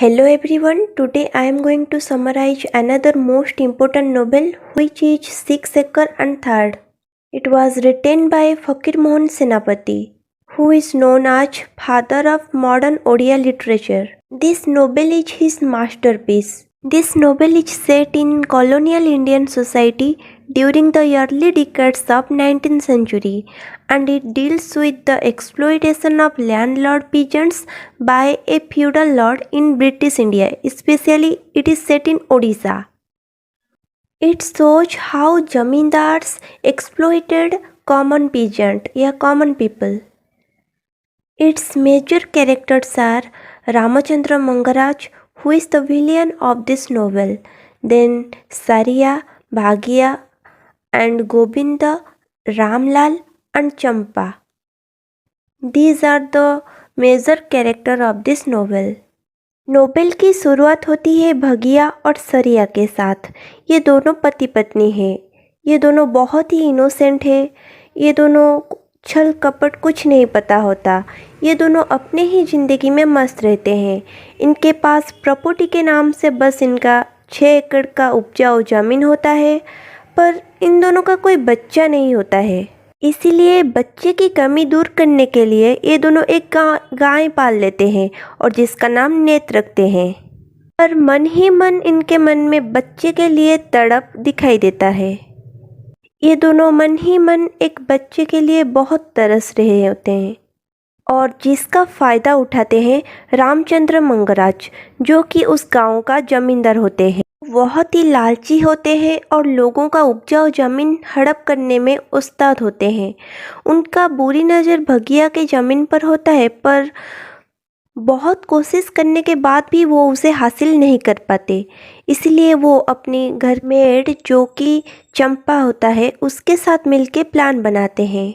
Hello everyone, today I am going to summarize another most important novel which is Six Acre and Third. It was written by Fakir Mohan Senapati, who is known as father of modern Odia literature. This novel is his masterpiece. This novel is set in colonial Indian society during the early decades of 19th century, and it deals with the exploitation of landlord peasants by a feudal lord in British India. Especially it is set in Odisha. It shows how zamindars exploited common people. Its major characters are Ramachandra Mangaraj, who is the villain of this novel, then Sariya, Bhagia, and Govinda, Ramlal, and Champa. These are the major characters of this novel. Novel की शुरुआत होती है भगिया और सरिया के साथ। ये दोनों पति पत्नी हैं। ये दोनों बहुत ही इनोसेंट है। ये दोनों छल कपट कुछ नहीं पता होता। ये दोनों अपने ही ज़िंदगी में मस्त रहते हैं। इनके पास प्रॉपर्टी के नाम से बस इनका 6 एकड़ का उपजाऊ ज़मीन होता है, पर इन दोनों का कोई बच्चा नहीं होता है। इसीलिए बच्चे की कमी दूर करने के लिए ये दोनों एक गाय पाल लेते हैं और जिसका नाम नेत रखते हैं। पर मन ही मन इनके मन में बच्चे के लिए तड़प दिखाई देता है। ये दोनों मन ही मन एक बच्चे के लिए बहुत तरस रहे होते हैं और जिसका फ़ायदा उठाते हैं रामचंद्र मंगराज, जो कि उस गांव का जमींदार होते हैं। बहुत ही लालची होते हैं और लोगों का उपजाऊ ज़मीन हड़प करने में उस्ताद होते हैं। उनका बुरी नज़र भगिया के ज़मीन पर होता है, पर बहुत कोशिश करने के बाद भी वो उसे हासिल नहीं कर पाते। इसलिए वो अपनी घर मेड जो कि चंपा होता है उसके साथ मिलके प्लान बनाते हैं।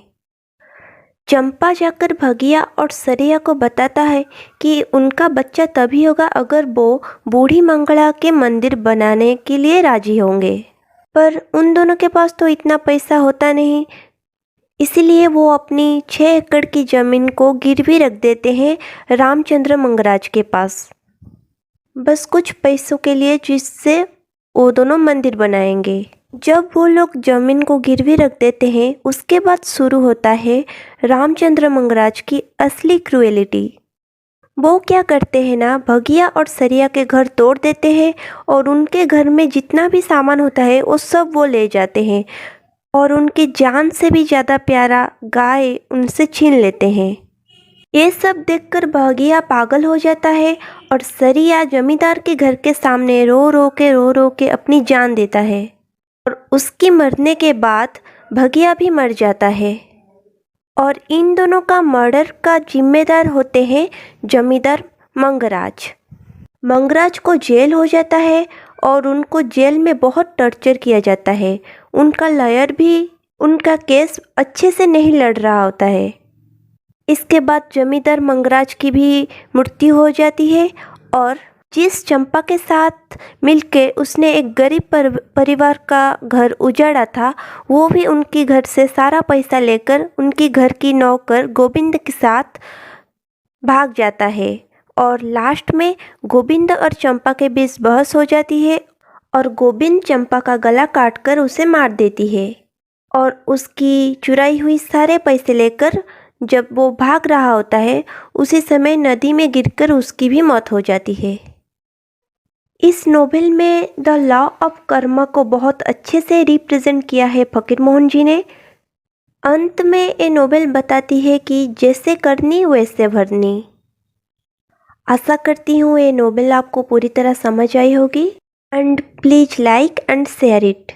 चंपा जाकर भगिया और सरिया को बताता है कि उनका बच्चा तभी होगा अगर वो बूढ़ी मंगला के मंदिर बनाने के लिए राजी होंगे, पर उन दोनों के पास तो इतना पैसा होता नहीं। इसीलिए वो अपनी 6 एकड़ की ज़मीन को गिरवी रख देते हैं रामचंद्र मंगराज के पास, बस कुछ पैसों के लिए, जिससे वो दोनों मंदिर बनाएंगे। जब वो लोग ज़मीन को गिरवी रख देते हैं, उसके बाद शुरू होता है रामचंद्र मंगराज की असली क्रूएलिटी। वो क्या करते हैं ना, भगिया और सरिया के घर तोड़ देते हैं और उनके घर में जितना भी सामान होता है वो सब वो ले जाते हैं और उनकी जान से भी ज़्यादा प्यारा गाय उनसे छीन लेते हैं। ये सब देखकर भगिया पागल हो जाता है और सरिया जमींदार के घर के सामने रो रो के अपनी जान देता है और उसकी मरने के बाद भगिया भी मर जाता है। और इन दोनों का मर्डर का जिम्मेदार होते हैं जमींदार मंगराज। मंगराज को जेल हो जाता है और उनको जेल में बहुत टॉर्चर किया जाता है। उनका लॉयर भी उनका केस अच्छे से नहीं लड़ रहा होता है। इसके बाद जमींदार मंगराज की भी मृत्यु हो जाती है और जिस चंपा के साथ मिलके उसने एक गरीब परिवार का घर उजाड़ा था, वो भी उनके घर से सारा पैसा लेकर उनकी घर की नौकर गोविंद के साथ भाग जाता है। और लास्ट में गोविंद और चंपा के बीच बहस हो जाती है और गोविंद चंपा का गला काटकर उसे मार देती है और उसकी चुराई हुई सारे पैसे लेकर जब वो भाग रहा होता है, उसी समय नदी में गिरकर उसकी भी मौत हो जाती है। इस नोवेल में द लॉ ऑफ कर्मा को बहुत अच्छे से रिप्रेजेंट किया है फकीर मोहन जी ने। अंत में ये नोवेल बताती है कि जैसे करनी वैसे भरनी। आशा करती हूँ ये नोवेल आपको पूरी तरह समझ आई होगी and please like and share it.